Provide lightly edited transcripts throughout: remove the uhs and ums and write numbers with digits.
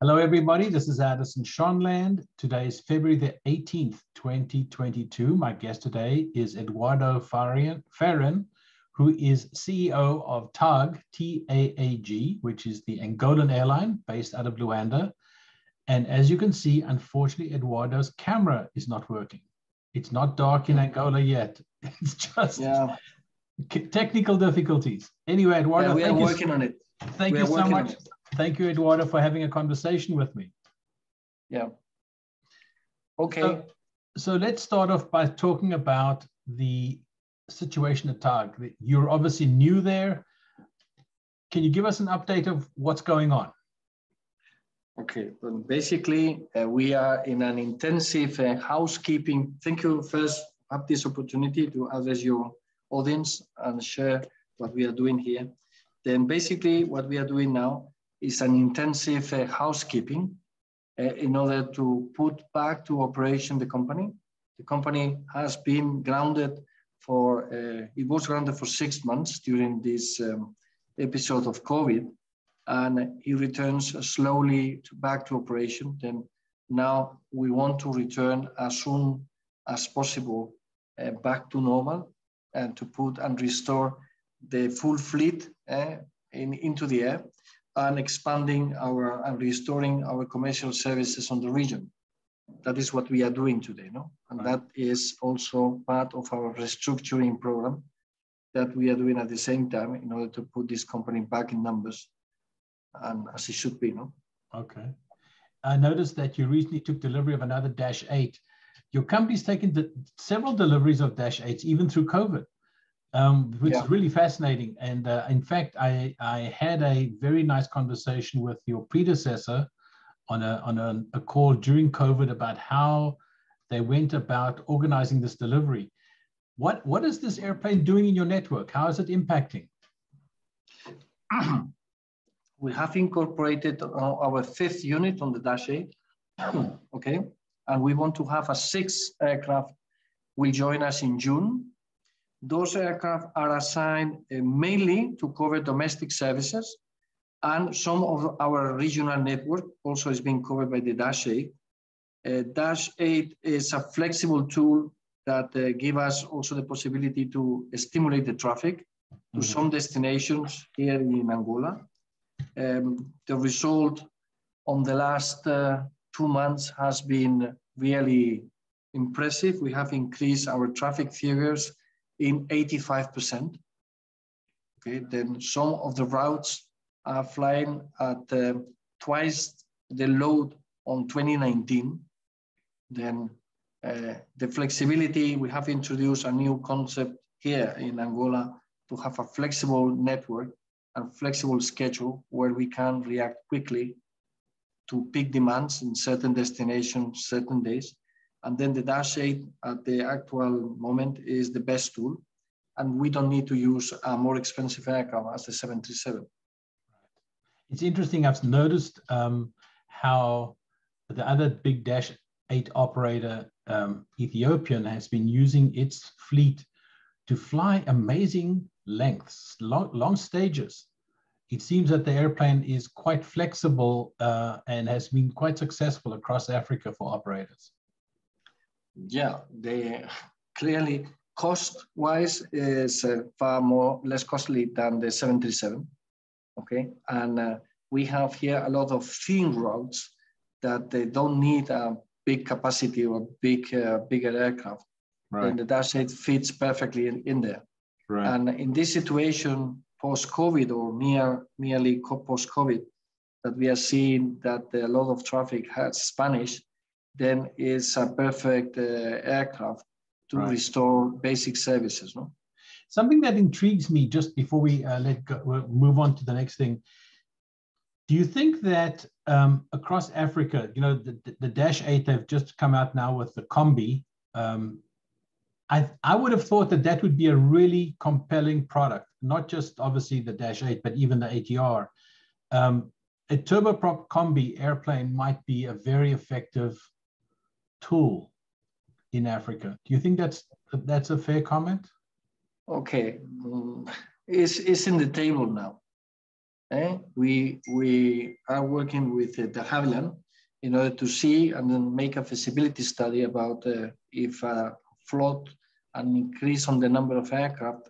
Hello, everybody. This is Addison Shonland. Today is February the 18th, 2022. My guest today is Eduardo Fairen, who is CEO of TAAG, T-A-A-G, which is the Angolan airline based out of Luanda. And as you can see, unfortunately, Eduardo's camera is not working. It's not dark in Angola yet. It's just technical difficulties. Anyway, Eduardo, we are working on it. Thank you so much. Thank you, Eduardo, for having a conversation with me. Yeah. Okay. So let's start off by talking about the situation at TAAG. You're obviously new there. Can you give us an update of what's going on? Okay. Well, basically, we are in an intensive housekeeping. Thank you first have this opportunity to address your audience and share what we are doing here. Then basically what we are doing now is an intensive housekeeping in order to put back to operation the company. The company has been grounded it was grounded for 6 months during this episode of COVID, and it returns slowly back to operation. Then now we want to return as soon as possible back to normal and to put and restore the full fleet into the air, and expanding and restoring our commercial services on the region. That is what we are doing today, no? And that is also part of our restructuring program that we are doing at the same time in order to put this company back in numbers and as it should be, no? Okay. I noticed that you recently took delivery of another Dash 8. Your company's taken several deliveries of Dash 8s, even through COVID. Which is really fascinating. And in fact, I had a very nice conversation with your predecessor on a call during COVID about how they went about organizing this delivery. What is this airplane doing in your network? How is it impacting? We have incorporated our 5th unit on the Dash 8, okay? And we want to have a 6th aircraft will join us in June. Those aircraft are assigned mainly to cover domestic services, and some of our regional network also is being covered by the Dash 8. Dash 8 is a flexible tool that gives us also the possibility to stimulate the traffic to some destinations here in Angola. The result on the last 2 months has been really impressive. We have increased our traffic figures in 85%. Okay, then some of the routes are flying at twice the load on 2019. Then the flexibility, we have introduced a new concept here in Angola to have a flexible network and flexible schedule where we can react quickly to peak demands in certain destinations, certain days. And then the Dash 8 at the actual moment is the best tool. And we don't need to use a more expensive aircraft as the 737. It's interesting, I've noticed how the other big Dash 8 operator, Ethiopian, has been using its fleet to fly amazing lengths, long stages. It seems that the airplane is quite flexible and has been quite successful across Africa for operators. Yeah, they clearly cost-wise is far less costly than the 737. Okay, and we have here a lot of thin routes that they don't need a big capacity or bigger aircraft. Right. Then the Dash 8 fits perfectly in there. Right. And in this situation, post-COVID or nearly post-COVID, that we are seeing that a lot of traffic has Spanish, then it's a perfect aircraft to restore basic services. No? Something that intrigues me just before we move on to the next thing. Do you think that across Africa, you know, the Dash 8 have just come out now with the Combi. I would have thought that would be a really compelling product, not just obviously the Dash 8, but even the ATR. A turboprop Combi airplane might be a very effective tool in Africa. Do you think that's a fair comment? Okay, it's in the table now. we are working with the Havilland in order to see and then make a feasibility study about if a float and increase on the number of aircraft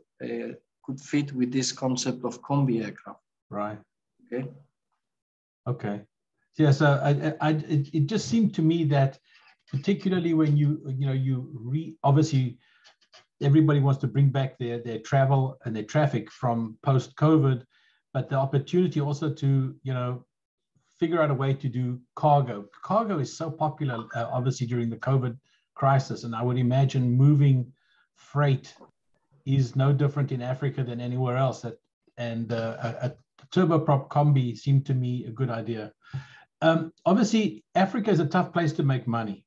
could fit with this concept of combi aircraft. Right. Okay. Okay. Yeah. So it just seemed to me that, particularly when obviously everybody wants to bring back their travel and their traffic from post-COVID, but the opportunity also to figure out a way to do cargo. Cargo is so popular, obviously during the COVID crisis, and I would imagine moving freight is no different in Africa than anywhere else. A turboprop combi seemed to me a good idea. Obviously, Africa is a tough place to make money,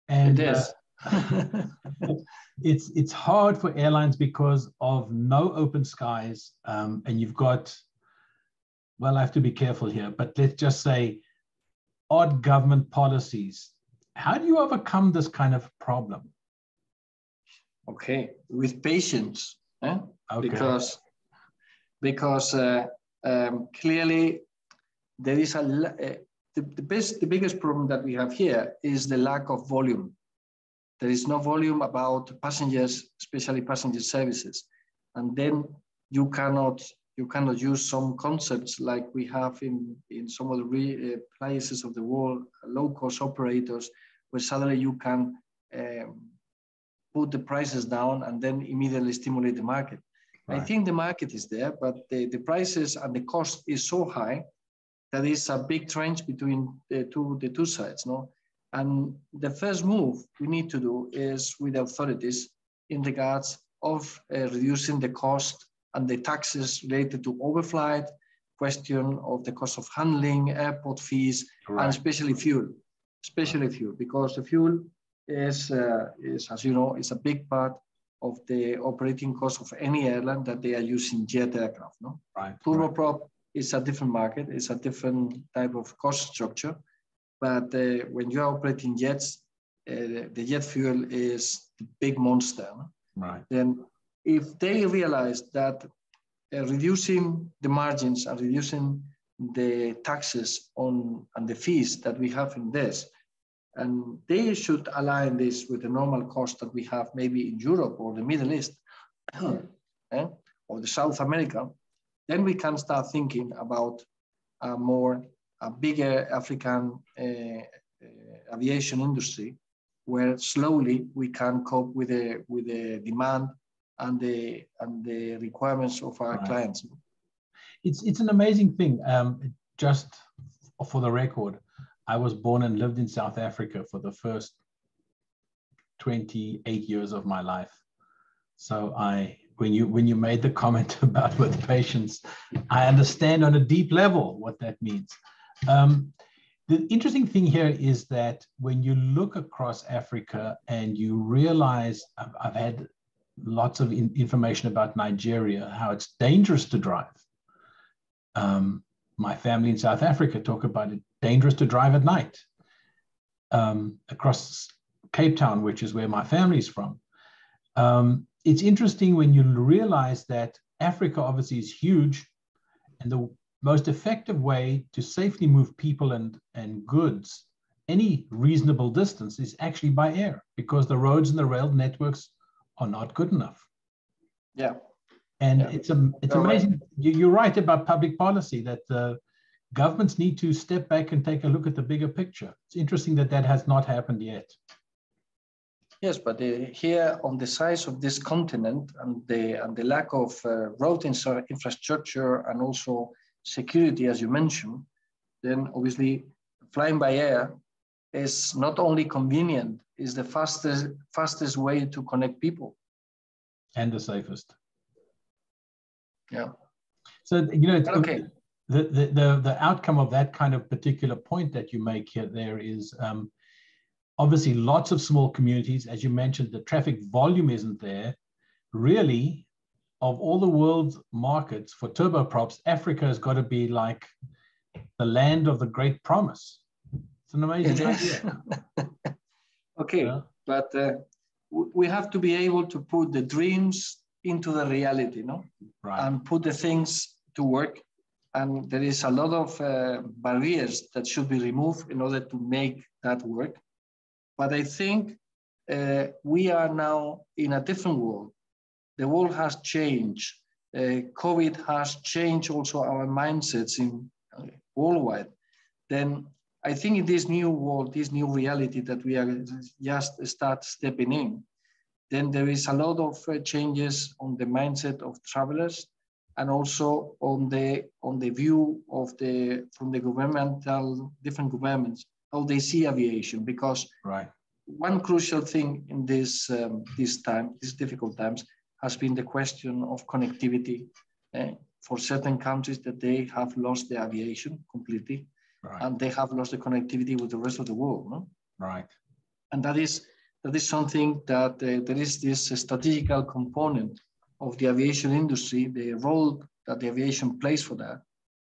and it is. It's hard for airlines because of no open skies, and you've got, well, I have to be careful here, but let's just say odd government policies. How do you overcome this kind of problem? Okay, with patience, Okay. because clearly there is the biggest problem that we have here is the lack of volume. There is no volume about passengers, especially passenger services, and then you cannot use some concepts like we have in some of the places of the world, low-cost operators, where suddenly you can put the prices down and then immediately stimulate the market. Right. I think the market is there, but the prices and the cost is so high that is a big trench between the two sides, no? And the first move we need to do is with the authorities in regards of reducing the cost and the taxes related to overflight, question of the cost of handling, airport fees, and especially fuel, because the fuel is, as you know, is a big part of the operating cost of any airline that they are using jet aircraft. No, right. Turboprop is a different market, it's a different type of cost structure, but when you are operating jets, the jet fuel is the big monster. No? Right. Then, if they realize that reducing the margins and reducing the taxes on and the fees that we have in this, and they should align this with the normal cost that we have maybe in Europe or the Middle East or the South America, then we can start thinking about a bigger African aviation industry, where slowly we can cope with the demand and the requirements of our clients. It's an amazing thing. Just for the record, I was born and lived in South Africa for the first 28 years of my life. So when you made the comment about with patience, I understand on a deep level what that means. The interesting thing here is that when you look across Africa and you realize, I've had lots of information about Nigeria, how it's dangerous to drive. My family in South Africa talk about it, dangerous to drive at night. Across Cape Town, which is where my family's from. It's interesting when you realize that Africa obviously is huge, and the most effective way to safely move people and goods any reasonable distance is actually by air, because the roads and the rail networks are not good enough. Yeah. And it's amazing. You're right about public policy, that the governments need to step back and take a look at the bigger picture. It's interesting that that has not happened yet. Yes, but here on the size of this continent and the lack of road infrastructure and also security, as you mentioned, then obviously flying by air is not only convenient, is the fastest way to connect people. And the safest. Yeah. So, the outcome of that kind of particular point that you make here there is obviously lots of small communities. As you mentioned, the traffic volume isn't there. Really, of all the world's markets for turboprops, Africa has got to be like the land of the great promise. It's an amazing idea. Okay, but we have to be able to put the dreams into the reality, no? Right. And put the things to work and there is a lot of barriers that should be removed in order to make that work. But I think we are now in a different world. The world has changed. COVID has changed also our mindsets in worldwide. Then I think in this new world, this new reality that we are just start stepping in, then there is a lot of changes on the mindset of travelers, and also on the view of from the governmental, different governments, how they see aviation. Because one crucial thing in these difficult times, has been the question of connectivity for certain countries, that they have lost their aviation completely, and they have lost the connectivity with the rest of the world. No? Right. And that is something that there is this strategical component of the aviation industry. The role that the aviation plays for that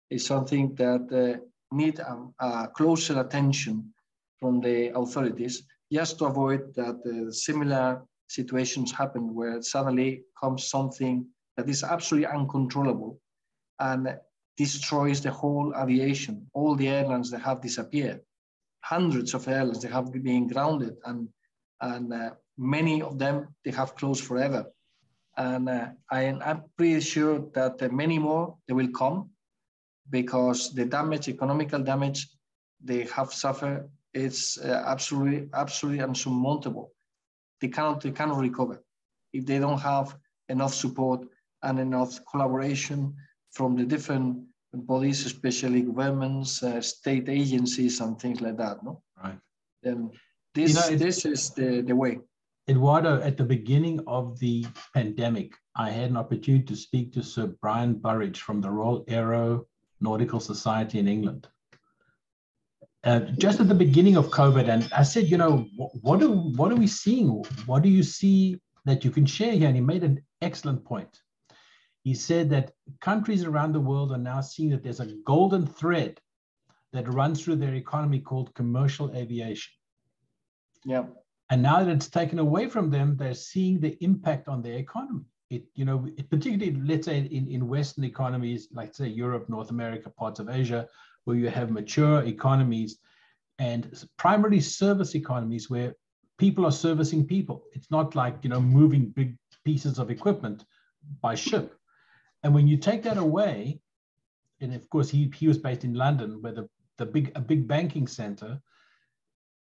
is something that need a closer attention from the authorities, just to avoid that similar situations happen where suddenly comes something that is absolutely uncontrollable and destroys the whole aviation. All the airlines that have disappeared, hundreds of airlines that have been grounded, and many of them, they have closed forever. And I'm pretty sure that many more, they will come, because the damage, economical damage they have suffered, it's absolutely unsurmountable. They cannot recover if they don't have enough support and enough collaboration from the different bodies, especially governments, state agencies, and things like that. No, right. Then this is the way. Eduardo, at the beginning of the pandemic, I had an opportunity to speak to Sir Brian Burridge from the Royal Aeronautical Society in England. Just at the beginning of COVID, and I said, what are we seeing? What do you see that you can share here? And he made an excellent point. He said that countries around the world are now seeing that there's a golden thread that runs through their economy called commercial aviation. Yeah. And now that it's taken away from them, they're seeing the impact on their economy. Particularly, let's say in Western economies, like say Europe, North America, parts of Asia, where you have mature economies and primarily service economies where people are servicing people. It's not like, moving big pieces of equipment by ship. And when you take that away, and of course he was based in London, where a big banking center,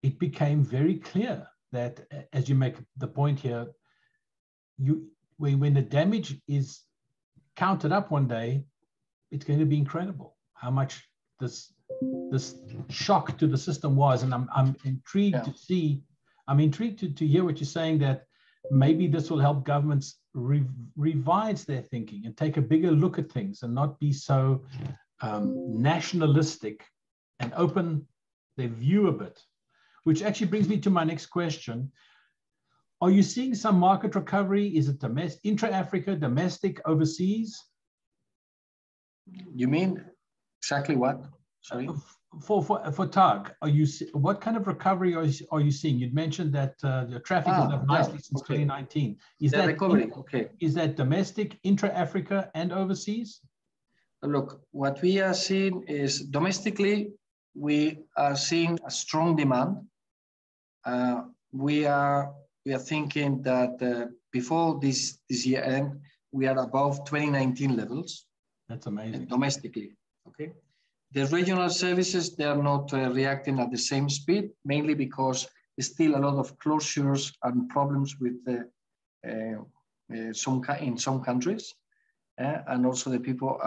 it became very clear that, as you make the point here, when the damage is counted up one day, it's going to be incredible how much this shock to the system was. And I'm intrigued to see, I'm intrigued to hear what you're saying, that maybe this will help governments revise their thinking and take a bigger look at things and not be so nationalistic, and open their view a bit, which actually brings me to my next question. Are you seeing some market recovery? Is it domestic, intra-Africa, domestic, overseas? You mean exactly what? Sorry. For TAAG, what kind of recovery are you seeing? You'd mentioned that the traffic is up nicely since 2019. Is that recovery? Is that domestic, intra-Africa, and overseas? Look, what we are seeing is domestically, we are seeing a strong demand. We are thinking that before this year end, we are above 2019 levels. That's amazing. Domestically, okay. The regional services, they are not reacting at the same speed, mainly because there's still a lot of closures and problems with in some countries, and also the people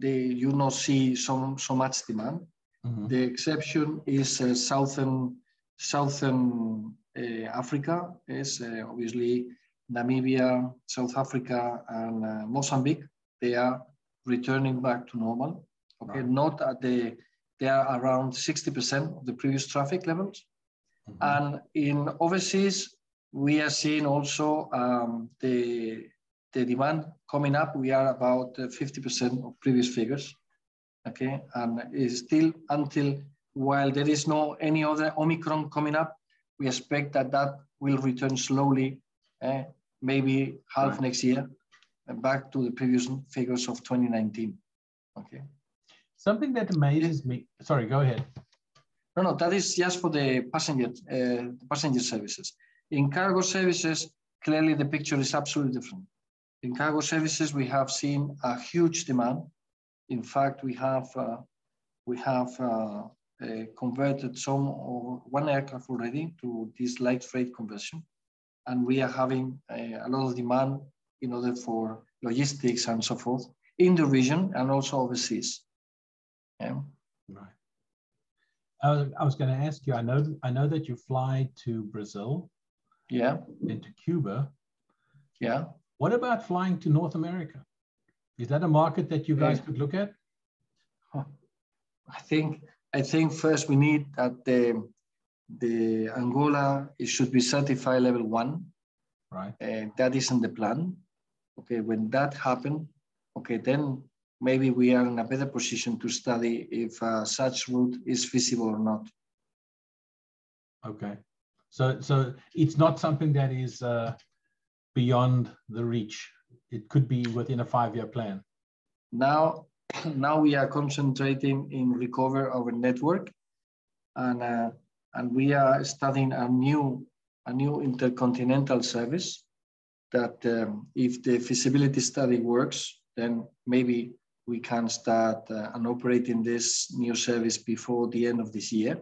you not see so much demand. Mm-hmm. The exception is southern Africa, is obviously Namibia, South Africa, and Mozambique. They are returning back to normal. Okay, right. Not at they are around 60% of the previous traffic levels. Mm-hmm. And in overseas, we are seeing also the demand coming up. We are about 50% of previous figures. Okay, and it's still until, while there is no any other Omicron coming up, we expect that will return slowly, maybe half next year, back to the previous figures of 2019. Okay. Something that amazes me. Sorry, go ahead. No, that is just for the passenger services. In cargo services, clearly the picture is absolutely different. In cargo services, we have seen a huge demand. In fact, we have converted one aircraft already to this light freight conversion, and we are having a lot of demand in order for logistics and so forth in the region and also overseas. Yeah. Right. I was going to ask you. I know that you fly to Brazil. Yeah. And to Cuba. Yeah. What about flying to North America? Is that a market that you guys could look at? I think first we need that the Angola, it should be certified level 1. Right. That is in the plan. Okay, when that happens, okay, then maybe we are in a better position to study if such route is feasible or not. Okay, so it's not something that is beyond the reach. It could be within a 5-year plan. Now we are concentrating in recover our network, and we are studying a new intercontinental service that if the feasibility study works, then maybe we can start and operating this new service before the end of this year.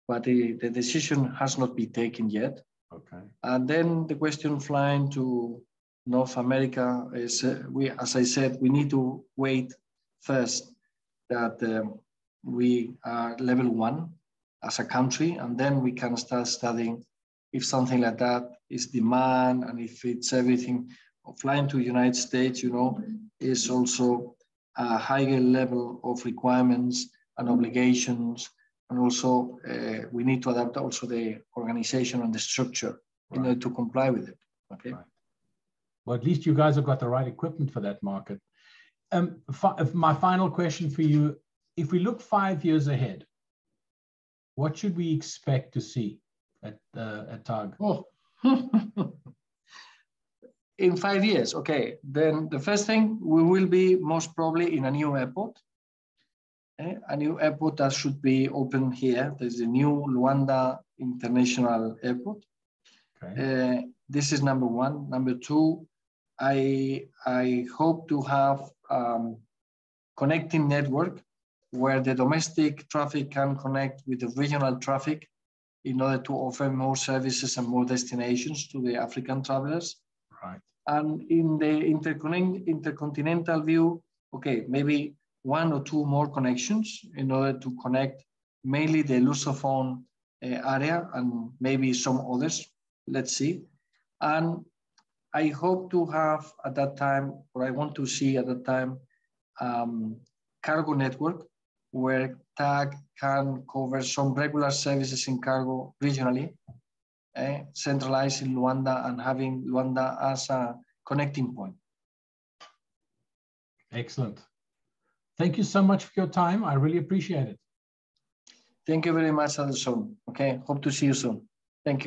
But the decision has not been taken yet. Okay. And then the question flying to North America is, as I said, we need to wait first that we are level 1 as a country, and then we can start studying if something like that is demand and if it's everything. Flying to the United States, you know, is also a higher level of requirements and obligations. And also we need to adapt also the organization and the structure in order to comply with it. Okay. Right. Well, at least you guys have got the right equipment for that market. My final question for you, if we look 5 years ahead, what should we expect to see at TAAG? Oh. In 5 years, okay. Then the first thing, we will be most probably in a new airport. A new airport that should be open here. There's a new Luanda International Airport. Okay. This is number 1. Number 2, I hope to have connecting network where the domestic traffic can connect with the regional traffic in order to offer more services and more destinations to the African travelers. Right. And in the intercontinental view, okay, maybe 1 or 2 more connections in order to connect mainly the Lusophone area and maybe some others. Let's see. And I hope to have at that time, or I want to see at that time, cargo network where TAAG can cover some regular services in cargo regionally, centralized in Luanda and having Luanda as a connecting point. Excellent. Thank you so much for your time. I really appreciate it. Thank you very much, Anderson. Okay, hope to see you soon.